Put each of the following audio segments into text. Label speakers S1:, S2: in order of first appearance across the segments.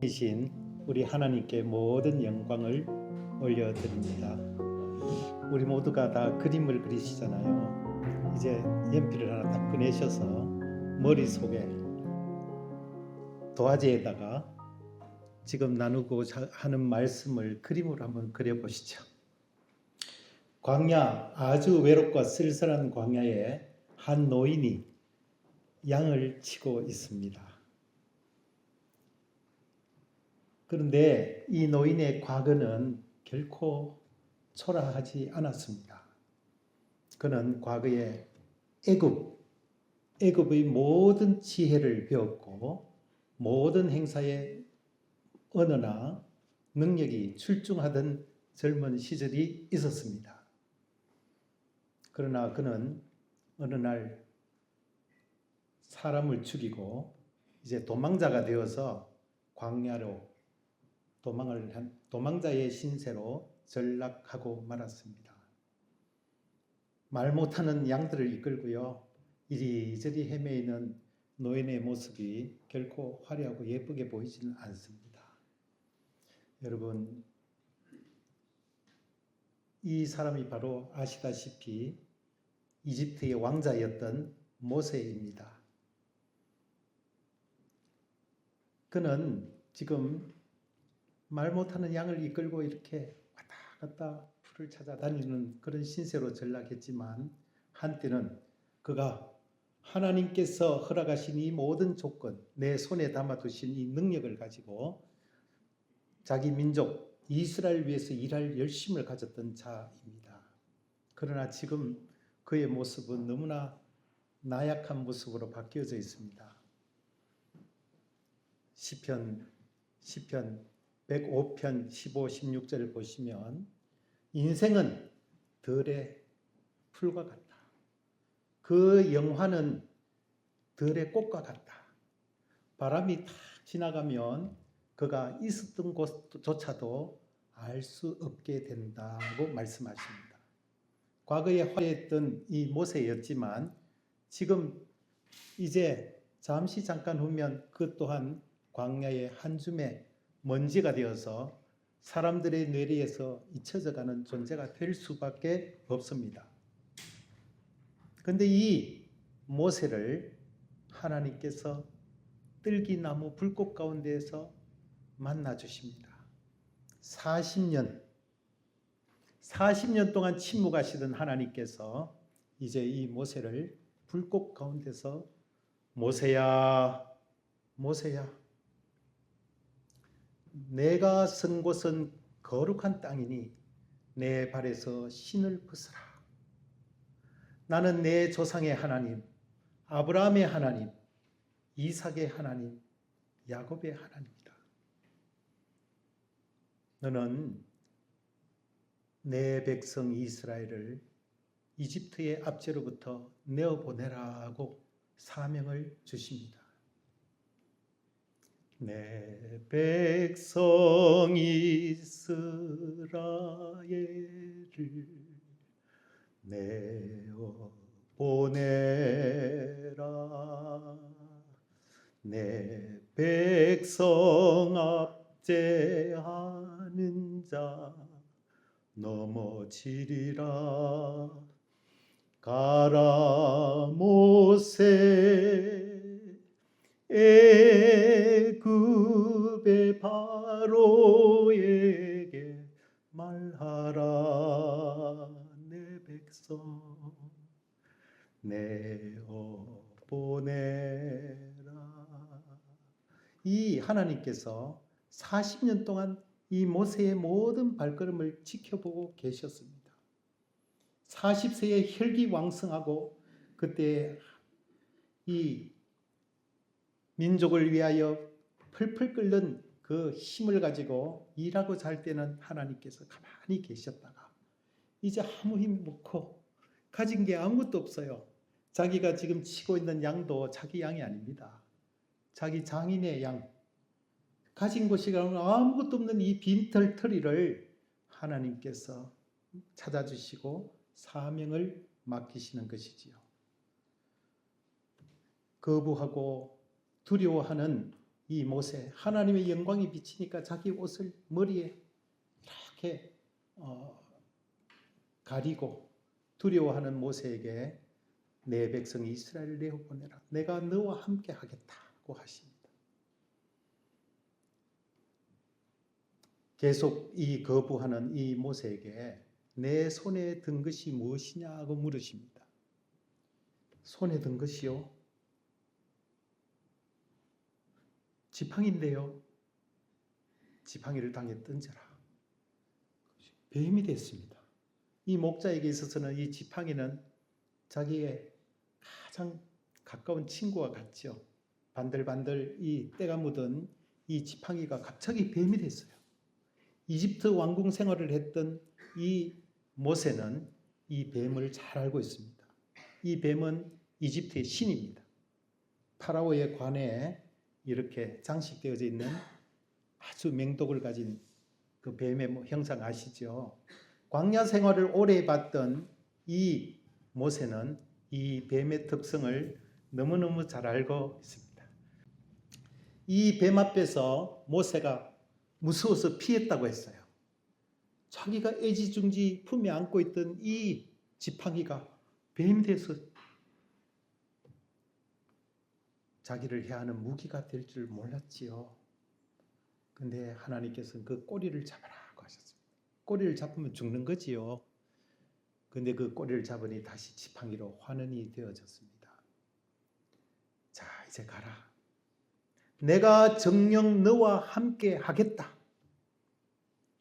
S1: 이신 우리 하나님께 모든 영광을 올려드립니다. 우리 모두가 다 그림을 그리시잖아요. 이제 연필을 하나 딱 꺼내셔서 머릿속에 도화지에다가 지금 나누고 하는 말씀을 그림으로 한번 그려보시죠. 광야, 아주 외롭고 쓸쓸한 광야에 한 노인이 양을 치고 있습니다. 그런데 이 노인의 과거는 결코 초라하지 않았습니다. 그는 과거에 애굽의 모든 지혜를 배웠고 모든 행사에 언어나 능력이 출중하던 젊은 시절이 있었습니다. 그러나 그는 어느 날 사람을 죽이고 이제 도망자가 되어서 광야로 도망자의 신세로 전락하고 말았습니다. 말 못하는 양들을 이끌고요, 이리저리 헤매이는 노인의 모습이 결코 화려하고 예쁘게 보이지는 않습니다. 여러분, 이 사람이 바로 아시다시피 이집트의 왕자였던 모세입니다. 그는 지금 말 못하는 양을 이끌고 이렇게 왔다 갔다 풀을 찾아다니는 그런 신세로 전락했지만, 한때는 그가 하나님께서 허락하신 이 모든 조건, 내 손에 담아두신 이 능력을 가지고 자기 민족 이스라엘 위해서 일할 열심을 가졌던 자입니다. 그러나 지금 그의 모습은 너무나 나약한 모습으로 바뀌어져 있습니다. 시편 105편 15, 16절을 보시면 인생은 들의 풀과 같다. 그 영화는 들의 꽃과 같다. 바람이 탁 지나가면 그가 있었던 곳조차도 알 수 없게 된다고 말씀하십니다. 과거에 화려했던 이 모세였지만 지금 이제 잠깐 후면 그 또한 광야의 한 줌의 먼지가 되어서 사람들의 뇌리에서 잊혀져가는 존재가 될 수밖에 없습니다. 그런데 이 모세를 하나님께서 뜰기나무 불꽃 가운데에서 만나 주십니다. 40년 동안 침묵하시던 하나님께서 이제 이 모세를 불꽃 가운데서 모세야, 모세야, 내가 선 곳은 거룩한 땅이니 내 발에서 신을 벗으라. 나는 내 조상의 하나님, 아브라함의 하나님, 이삭의 하나님, 야곱의 하나님이다. 너는 내 백성 이스라엘을 이집트의 압제로부터 내어보내라고 사명을 주십니다. 내 백성 이스라엘을 내어보내라. 내 백성 압제하는 자 넘어지리라. 가라 모세, 애굽의 바로에게 말하라. 내 백성 내어보내라. 이 하나님께서 40년 동안 이 모세의 모든 발걸음을 지켜보고 계셨습니다. 40세에 혈기왕성하고 그때 이 민족을 위하여 펄펄 끓는 그 힘을 가지고 일하고자 할 때는 하나님께서 가만히 계셨다가 이제 아무 힘 없고 가진 게 아무것도 없어요. 자기가 지금 치고 있는 양도 자기 양이 아닙니다. 자기 장인의 양, 가진 것이 아무것도 없는 이 빈털터리를 하나님께서 찾아주시고 사명을 맡기시는 것이지요. 거부하고 두려워하는 이 모세, 하나님의 영광이 비치니까 자기 옷을 머리에 이렇게 가리고 두려워하는 모세에게 내 백성 이스라엘을 내어보내라. 내가 너와 함께 하겠다고 하십니다. 계속 이 거부하는 이 모세에게 내 손에 든 것이 무엇이냐고 물으십니다. 손에 든 것이요? 지팡이인데요. 지팡이를 땅에 던져라. 뱀이 됐습니다. 이 목자에게 있어서는 이 지팡이는 자기의 가장 가까운 친구와 같죠. 반들반들 이 때가 묻은 이 지팡이가 갑자기 뱀이 됐어요. 이집트 왕궁 생활을 했던 이 모세는 이 뱀을 잘 알고 있습니다. 이 뱀은 이집트의 신입니다. 파라오의 관에 이렇게 장식되어져 있는 아주 맹독을 가진 그 뱀의 형상 아시죠? 광야 생활을 오래 해봤던 이 모세는 이 뱀의 특성을 너무너무 잘 알고 있습니다. 이 뱀 앞에서 모세가 무서워서 피했다고 했어요. 자기가 애지중지 품에 안고 있던 이 지팡이가 뱀이 돼서 자기를 해하는 무기가 될 줄 몰랐지요. 근데 하나님께서는 그 꼬리를 잡아라고 하셨습니다. 꼬리를 잡으면 죽는 거지요. 근데 그 꼬리를 잡으니 다시 지팡이로 환원이 되어졌습니다. 자, 이제 가라. 내가 정녕 너와 함께 하겠다.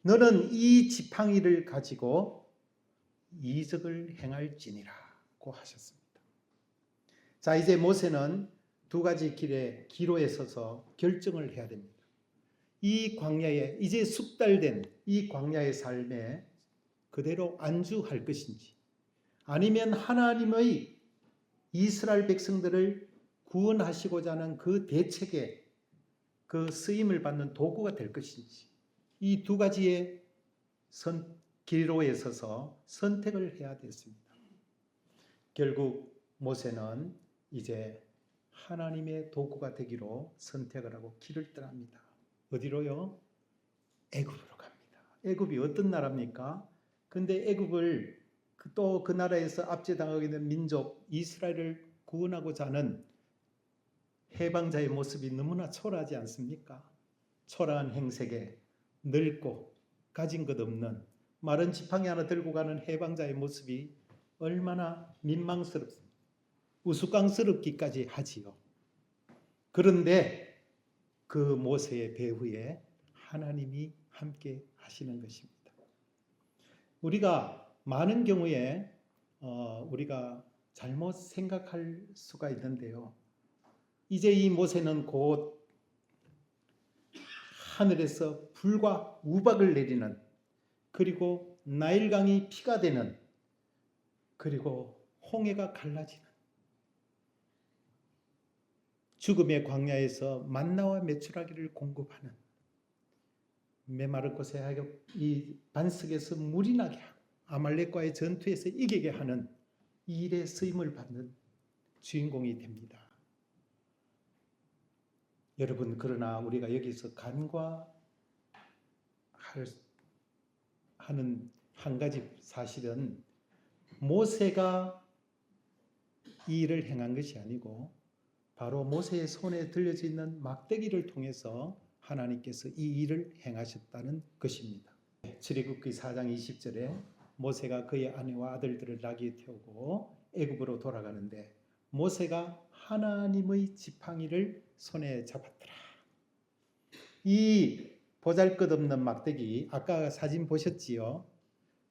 S1: 너는 이 지팡이를 가지고 이적을 행할지니라고 하셨습니다. 자, 이제 모세는 두 가지 길의 기로에 서서 결정을 해야 됩니다. 이 광야에 이제 숙달된 이 광야의 삶에 그대로 안주할 것인지, 아니면 하나님의 이스라엘 백성들을 구원하시고자 하는 그 대책에 그 쓰임을 받는 도구가 될 것인지, 이 두 가지의 기로에 서서 선택을 해야 됐습니다. 결국 모세는 이제 하나님의 도구가 되기로 선택을 하고 길을 떠납니다. 어디로요? 애굽으로 갑니다. 애굽이 어떤 나라입니까? 근데 애굽을 또 그 나라에서 압제당하게 된 민족 이스라엘을 구원하고자 하는 해방자의 모습이 너무나 초라하지 않습니까? 초라한 행색에 늙고 가진 것 없는 마른 지팡이 하나 들고 가는 해방자의 모습이 얼마나 민망스럽습니다. 우스꽝스럽기까지 하지요. 그런데 그 모세의 배후에 하나님이 함께 하시는 것입니다. 우리가 많은 경우에 우리가 잘못 생각할 수가 있는데요. 이제 이 모세는 곧 하늘에서 불과 우박을 내리는, 그리고 나일강이 피가 되는, 그리고 홍해가 갈라지는 죽음의 광야에서 만나와 메추라기를 공급하는, 메마른 곳에 이 반석에서 물이 나게 하고 아말렉과의 전투에서 이기게 하는 이 일에 쓰임을 받는 주인공이 됩니다. 여러분, 그러나 우리가 여기서 간과하는 한 가지 사실은 모세가 이 일을 행한 것이 아니고 바로 모세의 손에 들려져 있는 막대기를 통해서 하나님께서 이 일을 행하셨다는 것입니다. 출애굽기 4장 20절에 모세가 그의 아내와 아들들을 나귀에 태우고 애굽으로 돌아가는데 모세가 하나님의 지팡이를 손에 잡았더라. 이 보잘것없는 막대기, 아까 사진 보셨지요?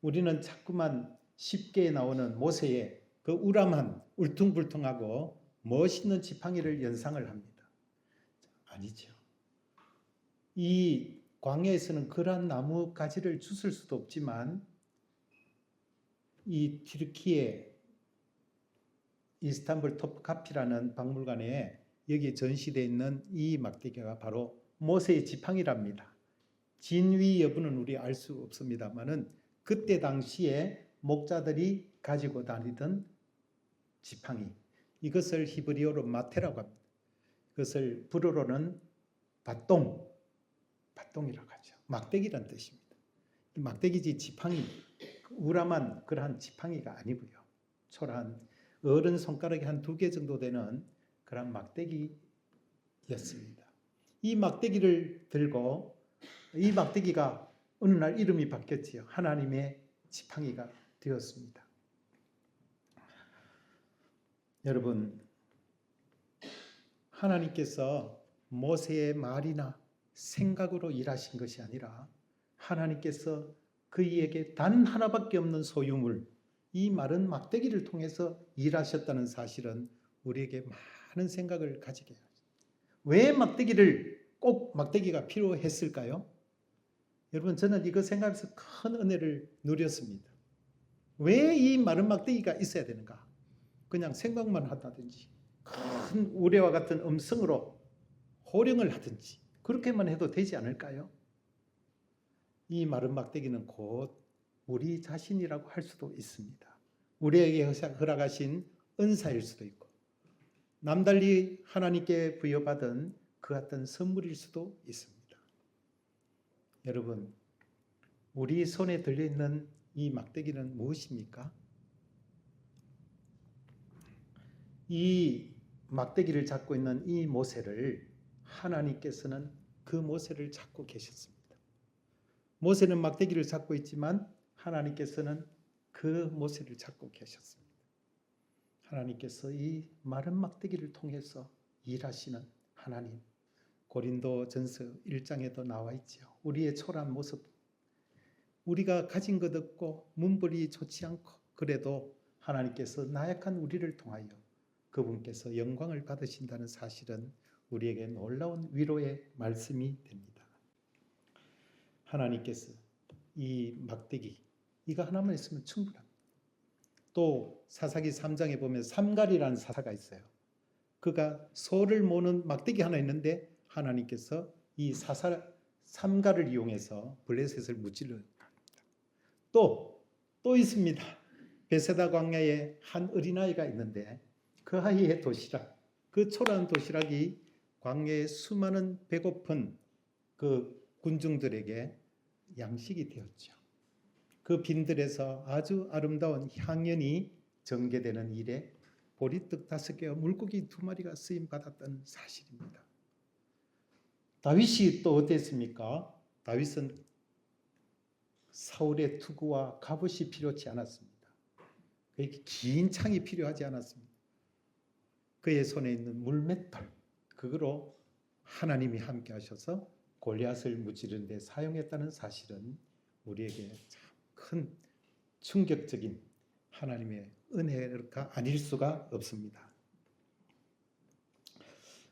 S1: 우리는 자꾸만 쉽게 나오는 모세의 그 우람한 울퉁불퉁하고 멋있는 지팡이를 연상을 합니다. 아니죠. 이 광야에서는 그러한 나무 가지를 주술 수도 없지만 이 튀르키예 이스탄불 톱카피라는 박물관에 여기 전시되어 있는 이 막대기가 바로 모세의 지팡이랍니다. 진위 여부는 우리 알 수 없습니다만은 그때 당시에 목자들이 가지고 다니던 지팡이, 이것을 히브리어로 마테라고 합니다. 그것을 불어로는 밭동이라고 하죠. 막대기란 뜻입니다. 이 막대기지 지팡이, 우람한 그러한 지팡이가 아니고요. 초라한 어른 손가락이 한 2개 정도 되는 그런 막대기였습니다. 이 막대기를 들고 이 막대기가 어느 날 이름이 바뀌었지요. 하나님의 지팡이가 되었습니다. 여러분, 하나님께서 모세의 말이나 생각으로 일하신 것이 아니라 하나님께서 그에게 단 하나밖에 없는 소유물, 이 마른 막대기를 통해서 일하셨다는 사실은 우리에게 많은 생각을 가지게 합니다. 왜 꼭 막대기가 필요했을까요? 여러분, 저는 이거 생각해서 큰 은혜를 누렸습니다. 왜 이 마른 막대기가 있어야 되는가? 그냥 생각만 한다든지 큰 우레와 같은 음성으로 호령을 하든지 그렇게만 해도 되지 않을까요? 이 마른 막대기는 곧 우리 자신이라고 할 수도 있습니다. 우리에게 허락하신 은사일 수도 있고 남달리 하나님께 부여받은 그 같은 선물일 수도 있습니다. 여러분, 우리 손에 들려있는 이 막대기는 무엇입니까? 이 막대기를 잡고 있는 이 모세를 하나님께서는 그 모세를 잡고 계셨습니다. 모세는 막대기를 잡고 있지만 하나님께서는 그 모세를 잡고 계셨습니다. 하나님께서 이 마른 막대기를 통해서 일하시는 하나님, 고린도전서 1장에도 나와 있죠. 우리의 초라한 모습, 우리가 가진 것 없고 문벌이 좋지 않고 그래도 하나님께서 나약한 우리를 통하여 그분께서 영광을 받으신다는 사실은 우리에게 놀라운 위로의 말씀이 됩니다. 하나님께서 이 막대기, 이거 하나만 있으면 충분합니다. 또 사사기 3장에 보면 삼갈이라는 사사가 있어요. 그가 소를 모는 막대기 하나 있는데 하나님께서 이 삼갈을 이용해서 블레셋을 무찔러 합니다. 또 있습니다. 베세다 광야에 한 어린아이가 있는데 그 아이의 도시락, 그 초라한 도시락이 광야에 수많은 배고픈 그 군중들에게 양식이 되었죠. 그 빈들에서 아주 아름다운 향연이 전개되는 일에 보리떡 5개와 물고기 2마리가 쓰임 받았다는 사실입니다. 다윗이 또 어땠습니까? 다윗은 사울의 투구와 갑옷이 필요치 않았습니다. 그에게 긴 창이 필요하지 않았습니다. 그의 손에 있는 물맷돌, 그거로 하나님이 함께 하셔서 골리앗을 무찌르는 데 사용했다는 사실은 우리에게 참 큰 충격적인 하나님의 은혜가 아닐 수가 없습니다.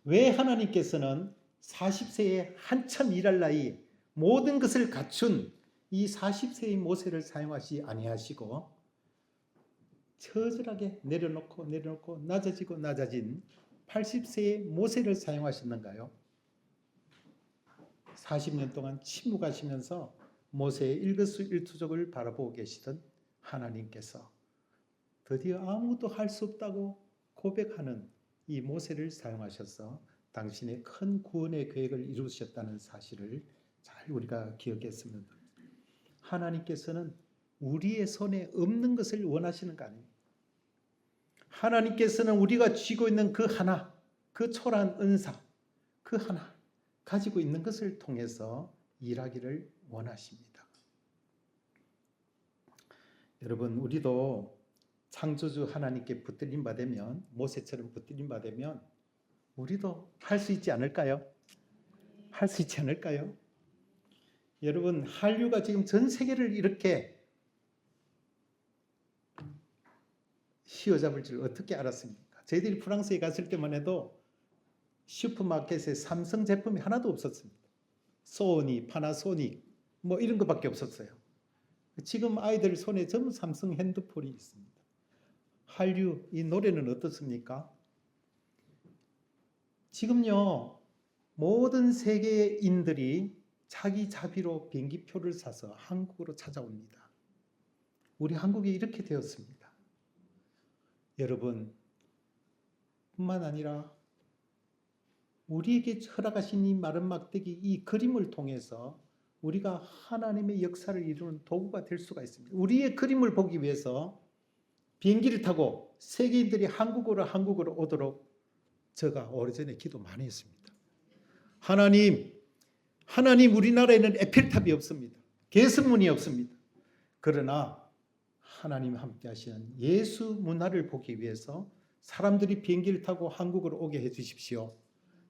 S1: 왜 하나님께서는 40세에 한참 일할 나이 모든 것을 갖춘 이 40세의 모세를 사용하시 아니하시고 처절하게 내려놓고 낮아진 80세의 모세를 사용하셨는가요? 40년 동안 침묵하시면서 모세의 일거수일투족을 바라보고 계시던 하나님께서 드디어 아무도 할 수 없다고 고백하는 이 모세를 사용하셔서 당신의 큰 구원의 계획을 이루셨다는 사실을 잘 우리가 기억했으면 합니다. 하나님께서는 우리의 손에 없는 것을 원하시는 거 아닙니다. 하나님께서는 우리가 쥐고 있는 그 하나, 그 초라한 은사, 그 하나 가지고 있는 것을 통해서 일하기를 원하십니다. 여러분, 우리도 창조주 하나님께 붙들림 받으면, 모세처럼 붙들림 받으면 우리도 할 수 있지 않을까요? 할 수 있지 않을까요? 여러분, 한류가 지금 전 세계를 이렇게 휘어잡을 줄 어떻게 알았습니까? 저희들이 프랑스에 갔을 때만 해도 슈퍼마켓에 삼성 제품이 하나도 없었습니다. 소니, 파나소닉 뭐 이런 것밖에 없었어요. 지금 아이들 손에 전부 삼성 핸드폰이 있습니다. 한류, 이 노래는 어떻습니까? 지금요, 모든 세계인들이 자기 자비로 비행기표를 사서 한국으로 찾아옵니다. 우리 한국이 이렇게 되었습니다. 여러분, 뿐만 아니라 우리에게 허락하신 이 마른 막대기, 이 그림을 통해서 우리가 하나님의 역사를 이루는 도구가 될 수가 있습니다. 우리의 그림을 보기 위해서 비행기를 타고 세계인들이 한국으로 오도록 제가 오래전에 기도 많이 했습니다. 하나님 우리나라에는 에펠탑이 없습니다. 개성문이 없습니다. 그러나 하나님이 함께 하시는 예수 문화를 보기 위해서 사람들이 비행기를 타고 한국으로 오게 해 주십시오.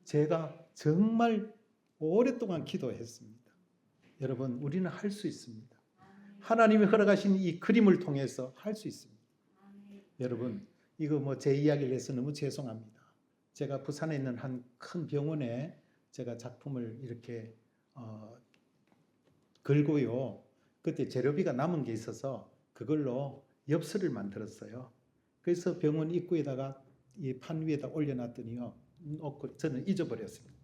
S1: 제가 정말 오랫동안 기도했습니다. 여러분, 우리는 할 수 있습니다. 하나님이 허락하신 이 그림을 통해서 할 수 있습니다. 여러분, 이거 제 이야기를 해서 너무 죄송합니다. 제가 부산에 있는 한 큰 병원에 제가 작품을 이렇게 걸고요. 그때 재료비가 남은 게 있어서 그걸로 엽서를 만들었어요. 그래서 병원 입구에다가 이 판 위에다 올려놨더니요. 저는 잊어버렸습니다.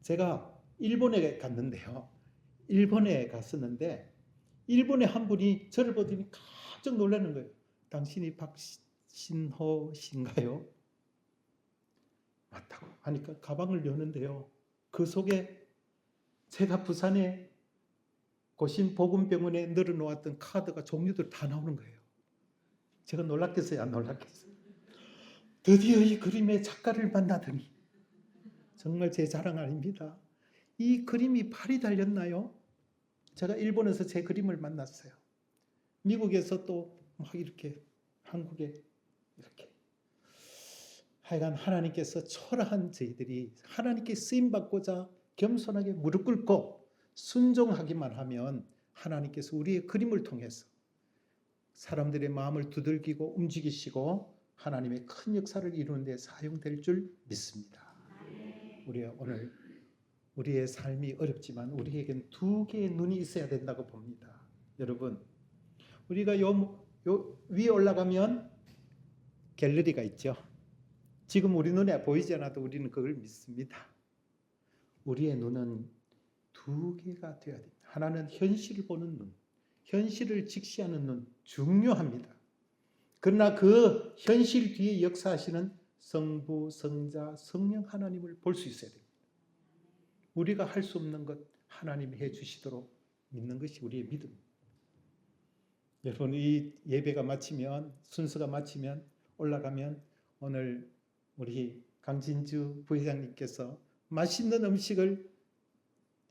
S1: 제가 일본에 갔는데요. 일본에 갔었는데 일본의 한 분이 저를 보더니 깜짝 놀라는 거예요. 당신이 박신호 씨인가요? 맞다고 하니까 가방을 여는데요. 그 속에 제가 부산에 고신복음병원에 늘어놓았던 카드가 종류들 다 나오는 거예요. 제가 놀랐겠어요? 안 놀랐겠어요? 드디어 이 그림의 작가를 만나더니 정말 제 자랑 아닙니다. 이 그림이 발이 달렸나요? 제가 일본에서 제 그림을 만났어요. 미국에서 또 막 이렇게 한국에 이렇게 하여간 하나님께서 초라한 저희들이 하나님께 쓰임받고자 겸손하게 무릎 꿇고 순종하기만 하면 하나님께서 우리의 그림을 통해서 사람들의 마음을 두들기고 움직이시고 하나님의 큰 역사를 이루는 데 사용될 줄 믿습니다. 우리가 오늘 우리의 삶이 어렵지만 우리에겐 두 개의 눈이 있어야 된다고 봅니다. 여러분, 우리가 요 위에 올라가면 갤러리가 있죠. 지금 우리 눈에 보이지 않아도 우리는 그걸 믿습니다. 우리의 눈은 두 개가 되어야 됩니다. 하나는 현실을 보는 눈, 현실을 직시하는 눈, 중요합니다. 그러나 그 현실 뒤에 역사하시는 성부, 성자, 성령 하나님을 볼 수 있어야 됩니다. 우리가 할 수 없는 것 하나님이 해주시도록 믿는 것이 우리의 믿음. 여러분, 이 예배가 마치면, 순서가 마치면 올라가면 오늘 우리 강진주 부회장님께서 맛있는 음식을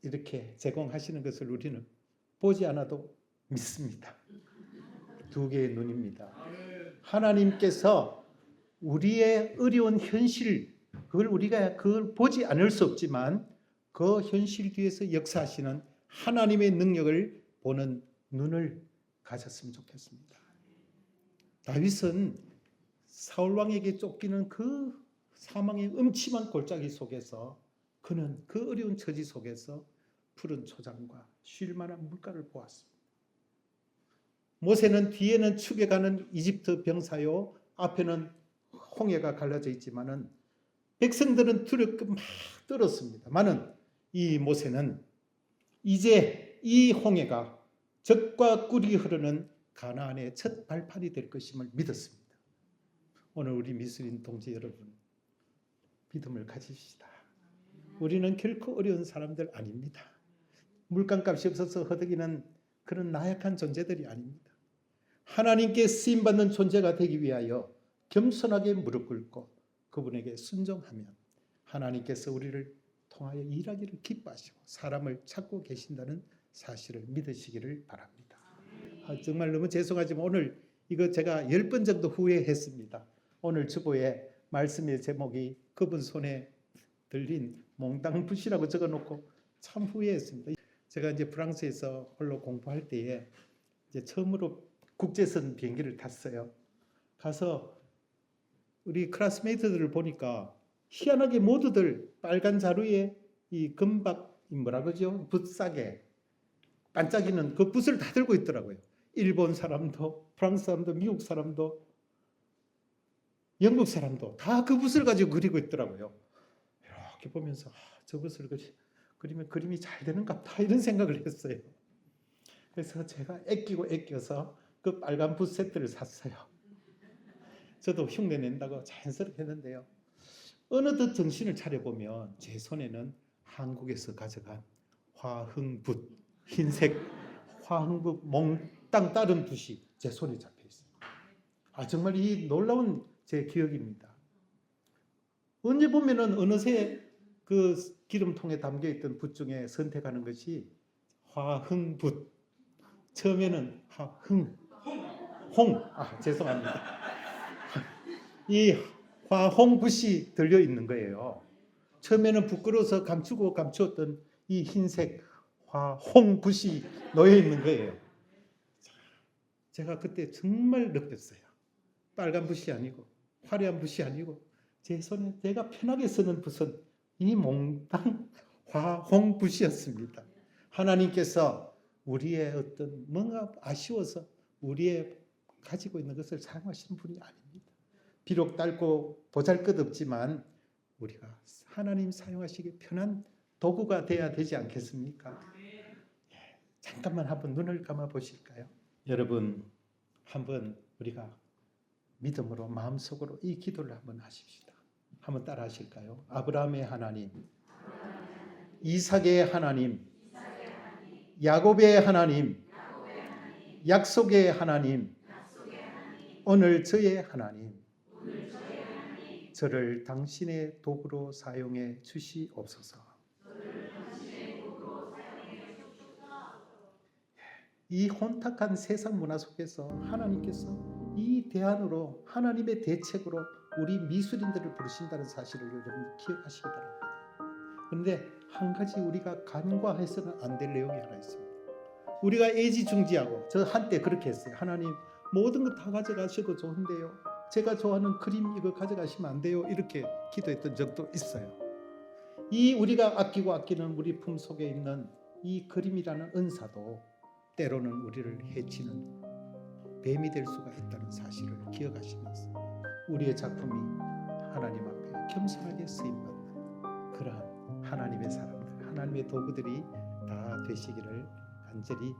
S1: 이렇게 제공하시는 것을 우리는 보지 않아도 믿습니다. 두 개의 눈입니다. 하나님께서 우리의 어려운 현실, 그걸 보지 않을 수 없지만 그 현실 뒤에서 역사하시는 하나님의 능력을 보는 눈을 가졌으면 좋겠습니다. 다윗은 사울 왕에게 쫓기는 그 사망의 음침한 골짜기 속에서 그는 그 어려운 처지 속에서 푸른 초장과 쉴 만한 물가를 보았습니다. 모세는 뒤에는 추격하는 이집트 병사요, 앞에는 홍해가 갈라져 있지만은 백성들은 두렵게 막 떨었습니다만은 이 모세는 이제 이 홍해가 젖과 꿀이 흐르는 가나안의 첫 발판이 될 것임을 믿었습니다. 오늘 우리 미술인 동지 여러분, 믿음을 가지시다. 우리는 결코 어려운 사람들 아닙니다. 물감값이 없어서 허덕이는 그런 나약한 존재들이 아닙니다. 하나님께 쓰임받는 존재가 되기 위하여 겸손하게 무릎 꿇고 그분에게 순종하면 하나님께서 우리를 통하여 일하기를 기뻐하시고 사람을 찾고 계신다는 사실을 믿으시기를 바랍니다. 정말 너무 죄송하지만 오늘 이거 제가 10번 정도 후회했습니다. 오늘 주보에 말씀의 제목이 그분 손에 들린 몽땅붓이라고 적어놓고 참 후회했습니다. 제가 이제 프랑스에서 홀로 공부할 때에 이제 처음으로 국제선 비행기를 탔어요. 가서 우리 클래스메이트들을 보니까 희한하게 모두들 빨간 자루에 이 금박 뭐라 그러죠? 붓싸개 반짝이는 그 붓을 다 들고 있더라고요. 일본 사람도, 프랑스 사람도, 미국 사람도, 영국 사람도 다 그 붓을 가지고 그리고 있더라고요. 이렇게 보면서 저 붓을 그리면 그림이 잘 되는가 보다 이런 생각을 했어요. 그래서 제가 애껴서 그 빨간 붓 세트를 샀어요. 저도 흉내 낸다고 자연스럽게 했는데요. 어느덧 정신을 차려보면 제 손에는 한국에서 가져간 화흥붓, 흰색 화흥붓 몽땅 따른 붓이 제 손에 잡혀 있어요. 정말 이 놀라운 제 기억입니다. 언제 보면은 어느새 그 기름통에 담겨있던 붓 중에 선택하는 것이 화흥붓. 처음에는 죄송합니다. 이 화홍붓이 들려 있는 거예요. 처음에는 부끄러워서 감추고 감추었던 이 흰색 화홍붓이 놓여 있는 거예요. 제가 그때 정말 느꼈어요. 빨간 붓이 아니고 화려한 붓이 아니고 제 손에 내가 편하게 쓰는 붓은 이 몽땅 화홍붓이었습니다. 하나님께서 우리의 어떤 뭔가 아쉬워서 우리의 가지고 있는 것을 사용하시는 분이 아닙니다. 비록 짧고 보잘것없지만 우리가 하나님 사용하시기 편한 도구가 돼야 되지 않겠습니까? 잠깐만 한번 눈을 감아 보실까요? 여러분, 한번 우리가 믿음으로 마음속으로 이 기도를 한번 하십시다. 한번 따라 하실까요? 아브라함의 하나님, 이삭의 하나님, 야곱의 하나님, 약속의 하나님, 오늘 저의 하나님, 저를 당신의 도구로 사용해 주시옵소서. 이 혼탁한 세상 문화 속에서 하나님께서 이 대안으로 하나님의 대책으로 우리 미술인들을 부르신다는 사실을 여러분 기억하시기 바랍니다. 그런데 한 가지 우리가 간과해서는 안 될 내용이 하나 있습니다. 우리가 애지중지하고 저 한때 그렇게 했어요. 하나님 모든 것 다 가져가셔도 좋은데요. 제가 좋아하는 그림 이거 가져가시면 안 돼요. 이렇게 기도했던 적도 있어요. 이 우리가 아끼고 아끼는 우리 품 속에 있는 이 그림이라는 은사도 때로는 우리를 해치는 뱀이 될 수가 있다는 사실을 기억하시면서 우리의 작품이 하나님 앞에 겸손하게 쓰임받는 그러한 하나님의 사람들, 하나님의 도구들이 다 되시기를 간절히